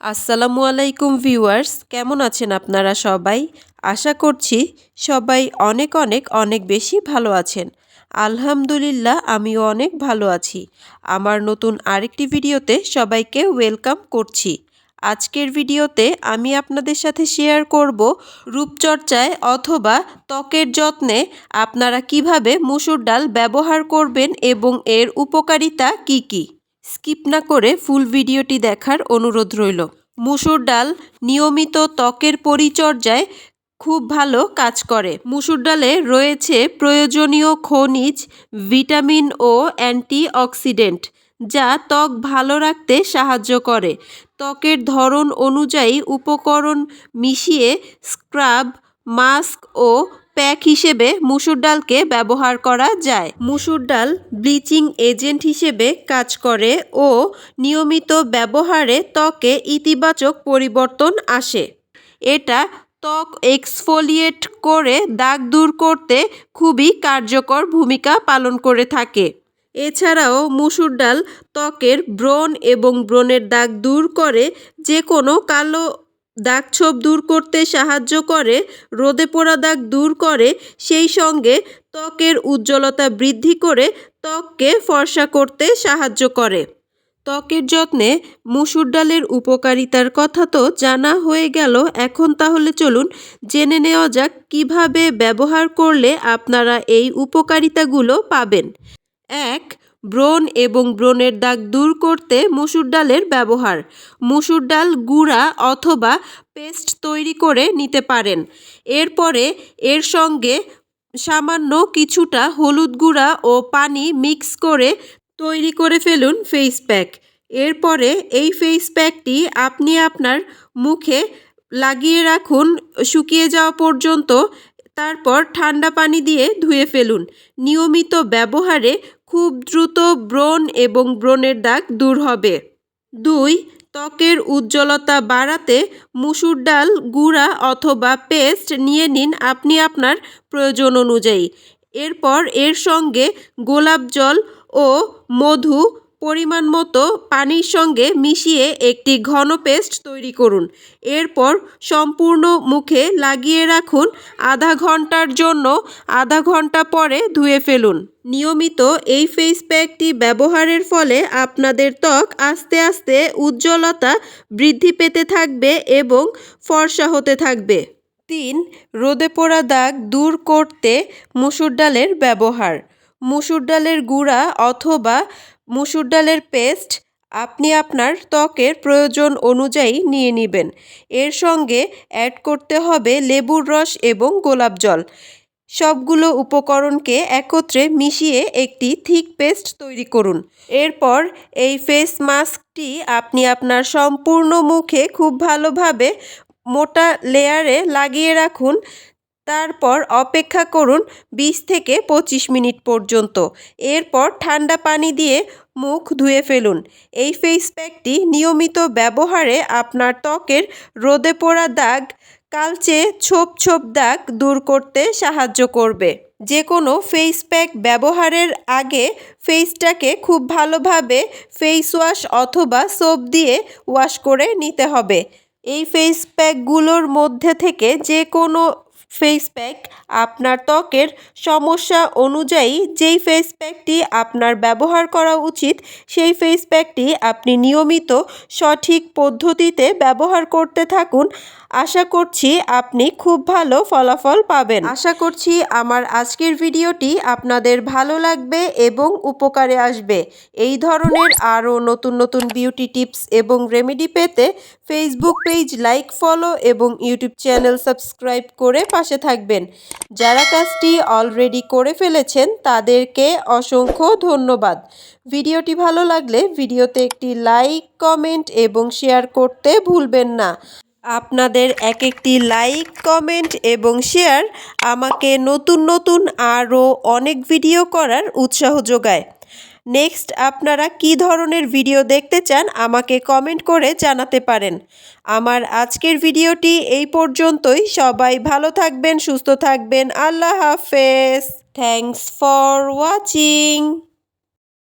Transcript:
আসসালামু আলাইকুম ভিউয়ার্স, কেমন আছেন আপনারা সবাই? আশা করছি সবাই অনেক অনেক অনেক বেশি ভালো আছেন। আলহামদুলিল্লাহ আমিও অনেক ভালো আছি। আমার নতুন আরেকটি ভিডিওতে সবাইকে ওয়েলকাম করছি। আজকের ভিডিওতে আমি আপনাদের সাথে শেয়ার করব রূপচর্চায় অথবা ত্বকের যত্নে আপনারা কিভাবে মসুর ডাল ব্যবহার করবেন এবং এর উপকারিতা কী কী। স্কিপ না করে ফুল ভিডিওটি দেখার অনুরোধ রইল। মসুর ডাল নিয়মিত ত্বকের পরিচর্যায় খুব ভালো কাজ করে। মসুর ডালে রয়েছে প্রয়োজনীয় খনিজ, ভিটামিন ও অ্যান্টিঅক্সিডেন্ট যা ত্বক ভালো রাখতে সাহায্য করে। ত্বকের ধরন অনুযায়ী উপকরণ মিশিয়ে স্ক্রাব, মাস্ক ও প্যাক হিসেবে মসুর ডালকে ব্যবহার করা যায়। মসুর ডাল ব্লিচিং এজেন্ট হিসেবে কাজ করে ও নিয়মিত ব্যবহারে ত্বকে ইতিবাচক পরিবর্তন আসে। এটা ত্বক এক্সফোলিয়েট করে দাগ দূর করতে খুবই কার্যকর ভূমিকা পালন করে থাকে। এছাড়াও মসুর ডাল ত্বকের ব্রণ এবং ব্রণের দাগ দূর করে, যে কোনো কালো দাগছোপ দূর করতে সাহায্য করে, রোদে পোড়া দাগ দূর করে, সেই সঙ্গে ত্বকের উজ্জ্বলতা বৃদ্ধি করে ত্বককে ফর্সা করতে সাহায্য করে। ত্বকের যত্নে মসুর ডালের উপকারিতার কথা তো জানা হয়ে গেল, এখন তাহলে চলুন জেনে নেওয়া যাক কিভাবে ব্যবহার করলে আপনারা এই উপকারিতাগুলো পাবেন। ১. ব্রণ এবং ব্রণের দাগ দূর করতে মসুর ডালের ব্যবহার। মসুর ডাল গুঁড়া অথবা পেস্ট তৈরি করে নিতে পারেন। এরপরে এর সঙ্গে সামান্য কিছুটা হলুদ গুঁড়া ও পানি মিক্স করে তৈরি করে ফেলুন ফেস প্যাক। এরপরে এই ফেস প্যাকটি আপনি আপনার মুখে লাগিয়ে রাখুন শুকিয়ে যাওয়া পর্যন্ত। তারপর ঠান্ডা পানি দিয়ে ধুয়ে ফেলুন। নিয়মিত ব্যবহারে খুব দ্রুত ব্রণ এবং ব্রণের দাগ দূর হবে। ২. ত্বকের উজ্জ্বলতা বাড়াতে মসুর ডাল গুঁড়া অথবা পেস্ট নিয়ে নিন আপনি আপনার প্রয়োজন অনুযায়ী। এরপর এর সঙ্গে গোলাপ জল ও মধু পরিমাণ মতো পানির সঙ্গে মিশিয়ে একটি ঘন পেস্ট তৈরি করুন। এরপর সম্পূর্ণ মুখে লাগিয়ে রাখুন আধা ঘন্টার জন্য। আধা ঘন্টা পরে ধুয়ে ফেলুন। নিয়মিত এই ফেস প্যাকটি ব্যবহারের ফলে আপনাদের ত্বক আস্তে আস্তে উজ্জ্বলতা বৃদ্ধি পেতে থাকবে এবং ফর্সা হতে থাকবে। ৩. রোদে পোড়া দাগ দূর করতে মসুর ডালের ব্যবহার। মসুর ডালের গুঁড়া অথবা মসুর ডালের পেস্ট আপনি আপনার ত্বকের প্রয়োজন অনুযায়ী নিয়ে নেবেন। এর সঙ্গে অ্যাড করতে হবে লেবুর রস এবং গোলাপ জল। সবগুলো উপকরণকে একত্রে মিশিয়ে একটি থিক পেস্ট তৈরি করুন। এরপর এই ফেস মাস্কটি আপনি আপনার সম্পূর্ণ মুখে খুব ভালোভাবে মোটা লেয়ারে লাগিয়ে রাখুন। তারপর অপেক্ষা করুন ২০ থেকে ২৫ মিনিট পর্যন্ত। এরপর ঠান্ডা পানি দিয়ে মুখ ধুয়ে ফেলুন। এই ফেস প্যাকটি নিয়মিত ব্যবহারে আপনার ত্বকের রোদে পোড়া দাগ, কালচে ছোপ ছোপ দাগ দূর করতে সাহায্য করবে। যে কোনো ফেস প্যাক ব্যবহারের আগে ফেসটাকে খুব ভালোভাবে ফেস ওয়াশ অথবা সোপ দিয়ে ওয়াশ করে নিতে হবে। এই ফেস প্যাকগুলোর মধ্যে থেকে যে কোনো ফেস প্যাক আপনার ত্বকের সমস্যা অনুযায়ী যেই ফেস প্যাকটি আপনার ব্যবহার করা উচিত, সেই ফেস প্যাকটি আপনি নিয়মিত সঠিক পদ্ধতিতে ব্যবহার করতে থাকুন। আশা করছি আপনি খুব ভালো ফলাফল পাবেন। আশা করছি আমার আজকের ভিডিওটি আপনাদের ভালো লাগবে এবং উপকারে আসবে। এই ধরনের আরও নতুন নতুন বিউটি টিপস এবং রেমেডি পেতে ফেসবুক পেজ লাইক, ফলো এবং ইউটিউব চ্যানেল সাবস্ক্রাইব করে পাশে থাকবেন। যারা কাজটি অলরেডি করে ফেলেছেন তাদেরকে অসংখ্য ধন্যবাদ। ভিডিওটি ভালো লাগলে ভিডিওতে একটি লাইক, কমেন্ট এবং শেয়ার করতে ভুলবেন না। আপনাদের এক একটি লাইক, কমেন্ট এবং শেয়ার আমাকে নতুন নতুন আরও অনেক ভিডিও করার উৎসাহ যোগায়। নেক্সট আপনারা কী ধরনের ভিডিও দেখতে চান আমাকে কমেন্ট করে জানাতে পারেন। আমার আজকের ভিডিওটি এই পর্যন্তই। সবাই ভালো থাকবেন, সুস্থ থাকবেন। আল্লাহ হাফেজ। Thanks for watching.